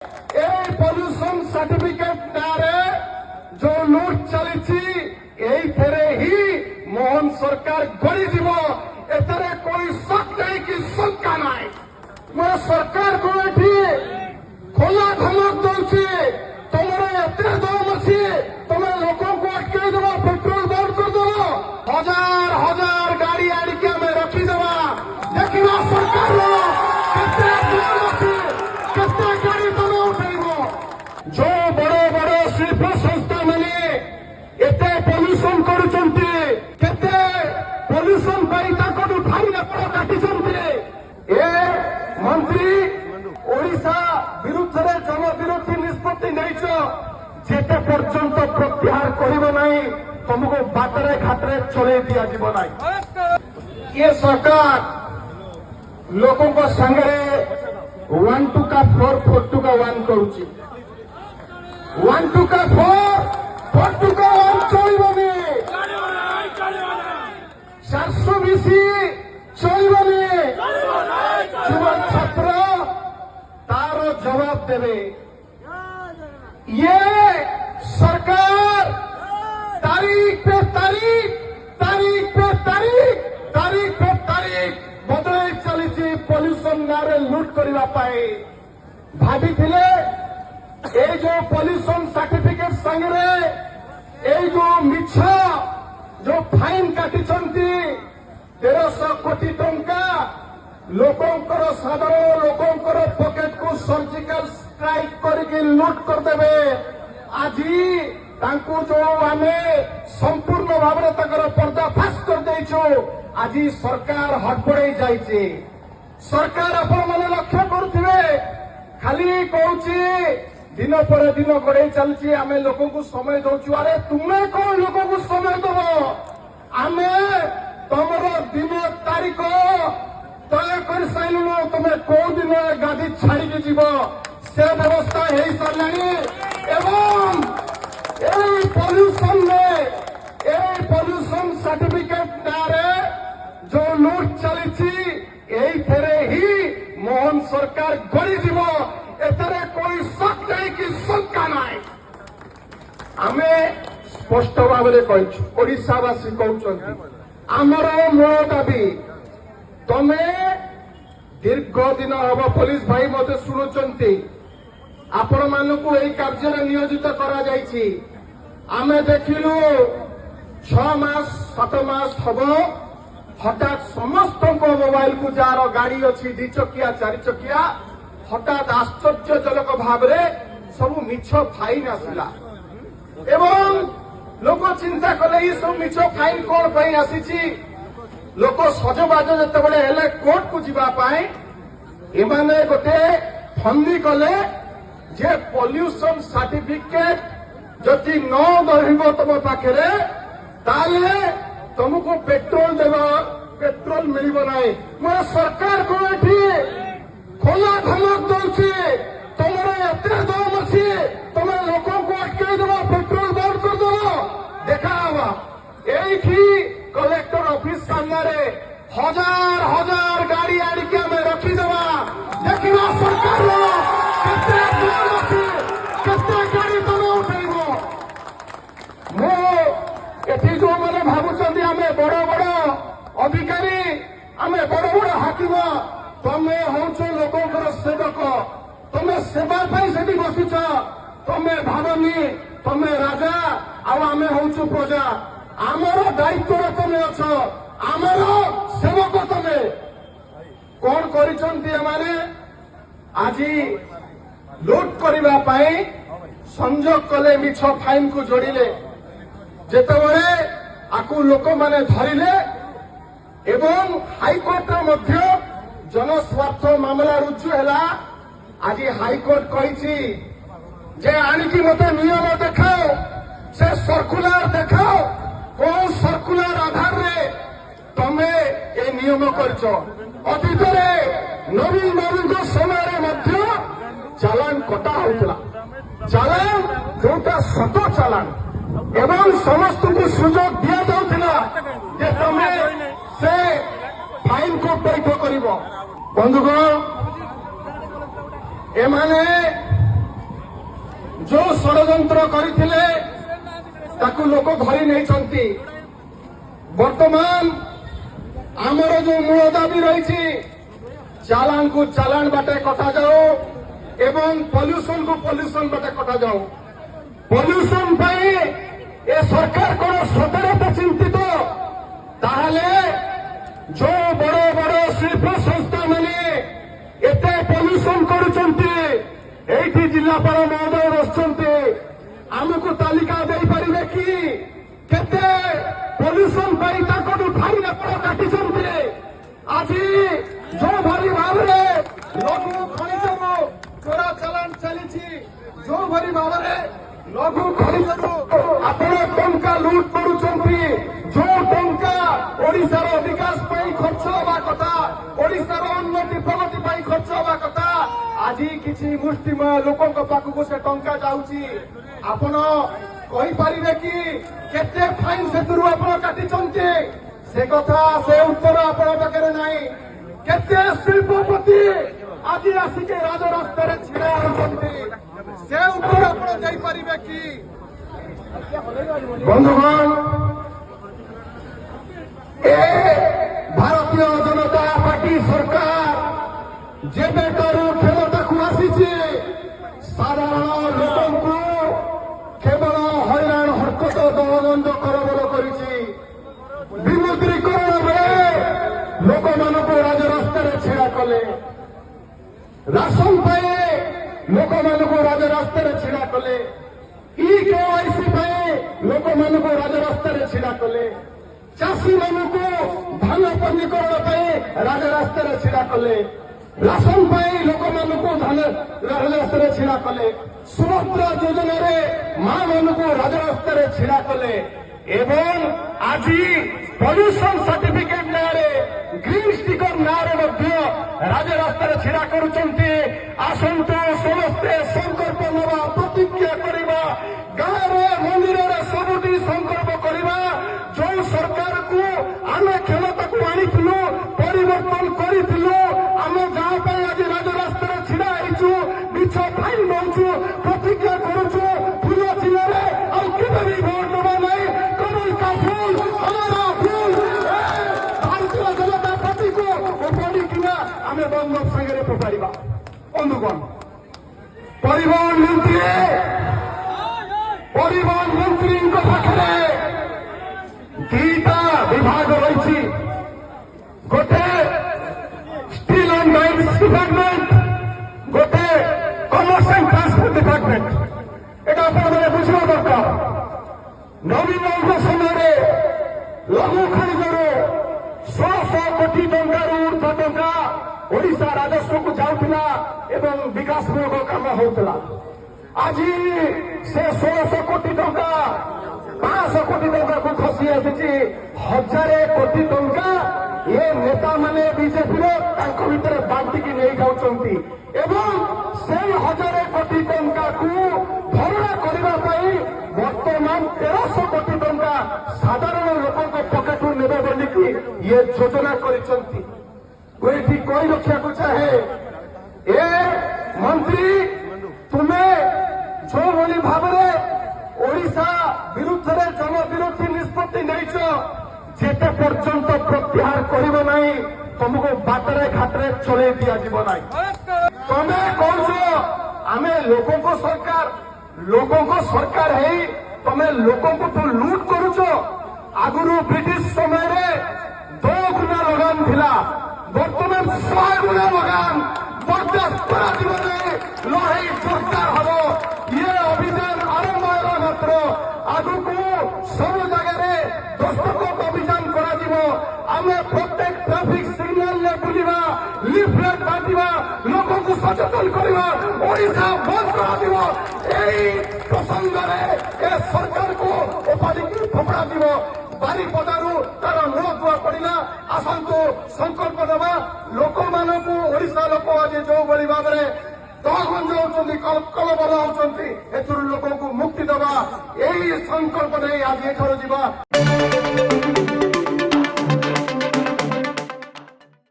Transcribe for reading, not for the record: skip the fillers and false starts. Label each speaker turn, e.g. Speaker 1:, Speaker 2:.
Speaker 1: pollution certificate नारे जो लुट चली ही मोहन सरकार गड़ी जीव एतरे कोई शक नहीं कि शंका नाई मैं सरकार को खोला धमक दौची तुम एत दम अच्छी तुम लोक अटकई देव पेट्रोल बंद करदेव हजार हजार गाड़ी आणिक आम रखीदेव देखा सरकार गाड़ी तुम उठेब जो बड़ बड़ शिल्प संस्था मैंने एत पल्यूशन करते पल्यूशन फाइन एपड़ काटी मंत्री ओडिशा विरुद्ध जन विरोधी निष्पत्ति नहीं जेते पर्यंत प्रत्याहार करिबो नहीं तुमको बाटरे घाटरे चले दिया जीवो नहीं ये सरकार लोकों को संगे 1 2 का 4 4 2 का 1 करुची 1 2 का 4 4 2 का 1 चलिबनी 420 चलिबनी युवा छात्र तार जवाब देवे ये सरकार तारीख पे तारीख बदल चली पल्यूशन नारे लुट करने भाभी जो पल्यूशन सर्टिफिकेट संगे जो मिछ जो फाइन काटी 1300 कोटी टंका लोकंकर साधारण लोकंकर पकेट को सर्जिकल स्ट्राइक करके लुट करदे आज जो आम संपूर्ण भाव में पर्दाफाश कर आज सरकार हड़बड़े जाइए सरकार आपण मैंने लक्ष्य करुवे खाली कहूँ दिन पर दिन गड़े चलती आम लोक को समय दौचु अरे तुम्हें कौन लोक को समय दब आम तुम दिन तारीख तय कर सारू तुम कौ दिन गादी छाड़ी जीव से व्यवस्था हो सारे एवं पल्यूशन सर्टिफिकेट नारे जो लुट चली ही मोहन सरकार गड़ी जीव एतरे कोई शक नहीं कि शंका नाई आम स्पष्ट भाव में ओडिशावासी कहते आमर मूल दाबी तमे दीर्घ दिन हम पुलिस भाई मत शुणुंट आपण मानू यही कार्य नियोजित करा आम देखिलु 6 मास 7 मास हम हठात समस्त मोबाइल को जार गाड़ी अच्छी 2 चकिया 4 चकिया हठात आश्चर्यजनक भाव सब मिछ फाइन आसला एवं लोक चिंता कले ये सब मिछ फाइन कौन पर आसी लोक सजबाज जिते कोर्ट को जीवाई एमाने गोटे फंदी कले जे पल्यूशन सर्टिफिकेट जदि न रहिबो तुम पाखे ताले तुमको पेट्रोल पेट्रोल मिलिबो नहीं मैं सरकार को खोला धमक दौची तुम एत दम अच्छी तुम लोक अटकई देव पेट्रोल बंद करदेव देखा यही कलेक्टर ऑफिस सामने हजार हजार गाड़ी आणिक आम रखीदेव देखा सरकार गाड़ी तुम उठेब मुझे जो मैंने भावुं आम बड़ बड़ अधिकारी आम बड़ बड़ हाकिम तुम्हें हूँ लोकंर सेवक तुम्हें सेवा से बसिच तुम्हें भावनी तुम्हें राजा आम हूँ प्रजा आमर दायित्व तुम्हें अछ आमर सेवक तुम्हें कौन कर आज लुट करने संजोग कले मिछ फाइन को जोड़िले जेतेबेले आकु लोक माने धरिले एवं हाईकोर्ट मध्य जनस्वार्थ मामला रुजु है आज हाईकोर्ट कही जे आणिकी मते नियम देखाओ से सर्कुलर देखाओ कौन सर्कुलर आधार रे तमे ए नियम करछ अतीत नवीन बाबू समय मध्य चालान कटा होता चालान जोटा सत चालान एवं समस्त को सुजोग दिया जाउथिला जे तमे से फाइन को पैठ करिवो बंधुगण एमाने जो षड़यंत्र करथिले ताकू लोक धरी नहीं वर्तमान आमर जो मूल दाबी रही चालान को चालान बाटे कटा जाओ एवं पॉल्यूशन को पॉल्यूशन बाटे कटा जाओ पॉल्यूशन ए सरकार कौन सतर्क चिंतित ताहले जो बड़ बड़ शिल्प संस्था माने एते पॉल्यूशन करुचंती एठी जिलापाल महोदय बसचंती आमको तालिका दे पारिबे कि केते पॉल्यूशन पाई ताकू फाइन आपण काटिचंती आज जो भरी भाव रे लघु खनिजरू चोरा चालान चली जो भरी भाव रे लघु खनिजरू आपण टंका लूट करुचंती जो टंका ओडिशार विकास पाई खर्च हवा कथा ओडिशार उन्नति प्रगति पाई खर्च हवा कथा आज किसी मुष्टिमय लोकों पाखक से टंका जाऊँगी आपण कही पारिबे कि केते फाइन से आपण काटिचंती से कथा से उत्तर आपण पाखरे नहीं केते शिल्पपति आज आसिके राजरास्ता छिड़ा होती से उत्तर आपण दे पारिबे कि बंधुगण ए भारतीय जनता पार्टी सरकार जेबेटारू क्षमता को आसी साधारण लोक केवल हैरान हरकत दमबंद करबल विमुद्रीकरण बेले लोक मान राजरास्ता छिड़ा कले राशन पाए लोक मान राजरास्ता छिड़ा कले केवाईसी पाए लोक मान राजरास्ता छिड़ा कले चाषी मानक धान पंजीकरण राजरास्ता छिड़ा कले राशन पाई लोक मानक धान राजरास्ता छिड़ा कले सुभद्रा योजना मां मानक राजरास्ता छिड़ा कले एवं आज पॉल्यूशन सर्टिफिकेट ना ग्रीन स्टिकर ना राजरास्ता छिड़ा करुचंती आसंतु समस्ते संकल्प नवा प्रतिज्ञा करवा गाँव मंदिर सबुठी संकल्प करवा जो सरकार को आम क्षमता को आनीलु परिवर्तन करूँ आम गाँव आज राजरास्ता छिड़ा होचु मिछ फाइन दौचु प्रतिज्ञा करुचु फूल चिन्ह भी भोट दबा नहीं कमल का फूल हमारा फूल भारतीय जनता पार्टी को पड़ी किना आम बंद संगे पपाड़ा बंधुगण परिवहन मंत्री पाखे दीटा विभाग रही गोटे स्टील एंड माइन्स डिपार्टमेंट गोटे कमर्स एंड ट्रांसपोर्ट डिपार्टमेंट एटा आपने बुझा दरकार नवीन समय लघु खनिजरू 100 कोटी टंकार ऊर्ध टंका ओडिशा राजस्व को जाऊला एवं विकासमूलक काम होता आज से 1600 कोटी टंका 500 कोटी टंका को खसी आसी 1000 कोटी टंका ये नेता माने बीजेपी भीतर बांटिकी नहीं जाऊँगी एवं से 1000 कोटी टंका को भरणा करने वर्तमान 1300 कोटी टंका साधारण लोकों पकेट नेबे बोलिकी ये योजना करी कही रखा को चाहे ए मंत्री तुम्हें जो भली भाव ओडिशा विरुद्ध जन विरोधी निष्पत्ति नहीं जेते पर्यंत प्रत्याहार करिब नहीं तुमको बाटरे घाटरे चले दिया जीव नहीं तुम्हें कौन आमे लोकों को सरकार है तुम्हें लोकों को तो लूट करुच आगुरु ब्रिटिश समय 2 गुना लगान थिला बर्तमान 100 गुना लगान बर्दाश्त करा लड़ाई जोरदार हम ये अभियान आरंभ होगा मात्र आगु को सब जगह दस्तखत अभियान करा आमे प्रत्येक ट्राफिक सिग्नल ने बुलिबा लिफलेट बांटिबा लोकों को सचेतन करवा ओडिशा बंद करा प्रसंग सरकार को उपाधि फपड़ा बारिपदारू तार मूल दुआ पड़ा आसतु संकल्प दबा लोक मानक ओडिशा लोक आज जो भाई भाव में तहगंज होती कलबल होती लोक मुक्ति दबा यही संकल्प नहीं आज एठार जा